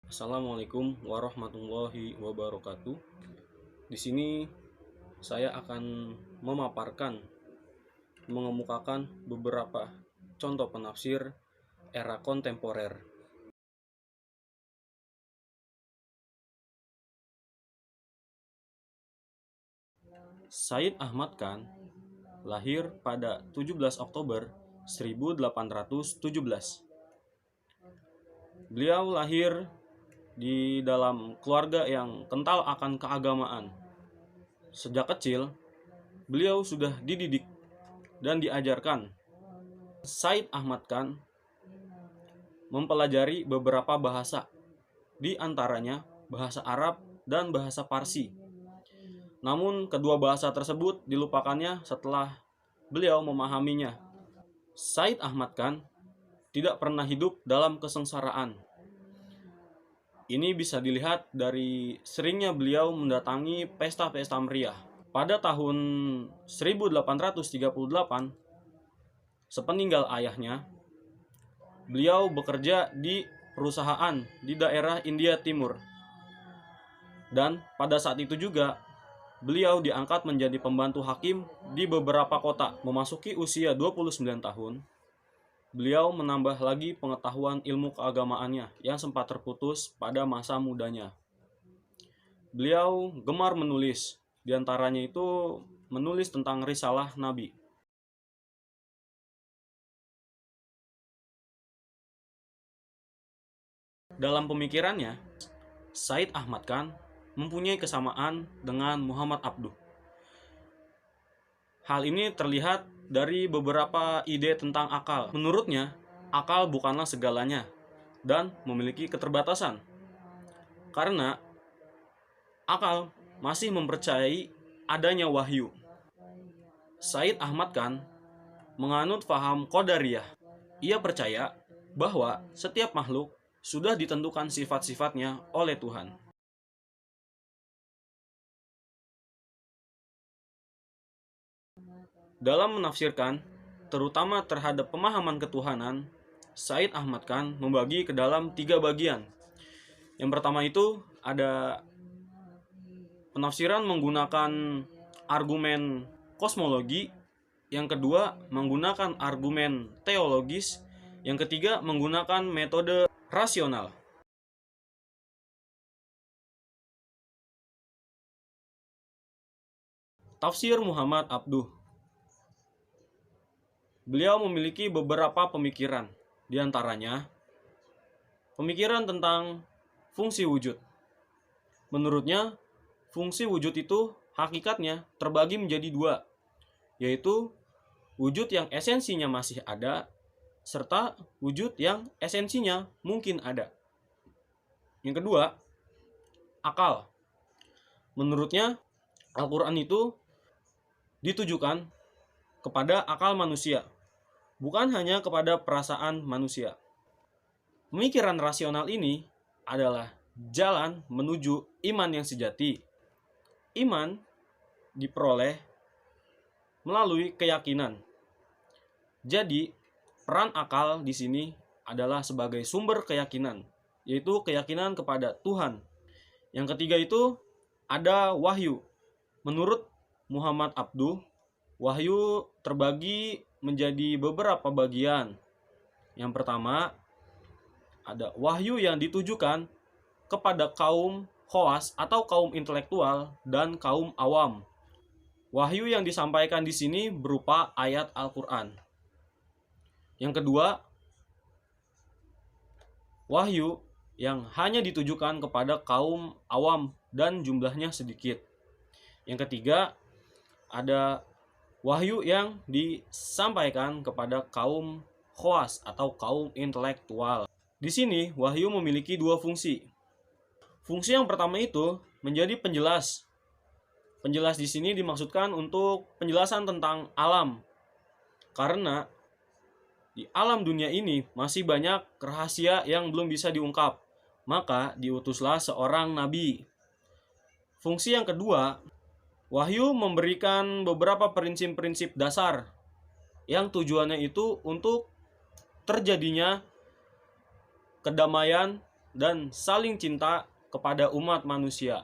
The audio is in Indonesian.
Assalamualaikum warahmatullahi wabarakatuh. Di sini saya akan mengemukakan beberapa contoh penafsir era kontemporer. Said Ahmad Khan lahir pada 17 Oktober 1817. Beliau lahir di dalam keluarga yang kental akan keagamaan. Sejak kecil, beliau sudah dididik dan diajarkan. Said Ahmad Khan mempelajari beberapa bahasa, di antaranya bahasa Arab dan bahasa Parsi. Namun kedua bahasa tersebut dilupakannya setelah beliau memahaminya. Said Ahmad Khan tidak pernah hidup dalam kesengsaraan. Ini bisa dilihat dari seringnya beliau mendatangi pesta-pesta meriah. Pada tahun 1838, sepeninggal ayahnya, beliau bekerja di perusahaan di daerah India Timur. Dan pada saat itu juga, beliau diangkat menjadi pembantu hakim di beberapa kota. Memasuki usia 29 tahun, beliau menambah lagi pengetahuan ilmu keagamaannya yang sempat terputus pada masa mudanya. Beliau gemar menulis, diantaranya itu menulis tentang risalah Nabi. Dalam pemikirannya, Said Ahmad Khan mempunyai kesamaan dengan Muhammad Abduh. Hal ini terlihat dari beberapa ide tentang akal. Menurutnya, akal bukanlah segalanya dan memiliki keterbatasan. Karena akal masih mempercayai adanya wahyu. Said Ahmad Khan menganut faham Qadariyah. Ia percaya bahwa setiap makhluk sudah ditentukan sifat-sifatnya oleh Tuhan. Dalam menafsirkan, terutama terhadap pemahaman ketuhanan, Said Ahmad Khan membagi ke dalam 3 bagian. Yang pertama itu ada penafsiran menggunakan argumen kosmologi, yang kedua menggunakan argumen teologis, yang ketiga menggunakan metode rasional. Tafsir Muhammad Abduh. Beliau memiliki beberapa pemikiran, di antaranya pemikiran tentang fungsi wujud. Menurutnya, fungsi wujud itu hakikatnya terbagi menjadi 2, yaitu wujud yang esensinya masih ada, serta wujud yang esensinya mungkin ada. Yang kedua, akal. Menurutnya, Al-Quran itu ditujukan kepada akal manusia, bukan hanya kepada perasaan manusia. Pemikiran rasional ini adalah jalan menuju iman yang sejati. Iman diperoleh melalui keyakinan. Jadi, peran akal di sini adalah sebagai sumber keyakinan, yaitu keyakinan kepada Tuhan. Yang ketiga itu ada wahyu. Menurut Muhammad Abduh, wahyu terbagi menjadi beberapa bagian. Yang pertama, ada wahyu yang ditujukan kepada kaum khawas atau kaum intelektual dan kaum awam. Wahyu yang disampaikan di sini berupa ayat Al-Quran. Yang kedua, wahyu yang hanya ditujukan kepada kaum awam dan jumlahnya sedikit. Yang ketiga, ada wahyu yang disampaikan kepada kaum khawas atau kaum intelektual. Di sini, wahyu memiliki 2 fungsi. Fungsi yang pertama itu menjadi penjelas. Penjelas di sini dimaksudkan untuk penjelasan tentang alam. Karena di alam dunia ini masih banyak rahasia yang belum bisa diungkap. Maka diutuslah seorang nabi. Fungsi yang kedua, wahyu memberikan beberapa prinsip-prinsip dasar yang tujuannya itu untuk terjadinya kedamaian dan saling cinta kepada umat manusia.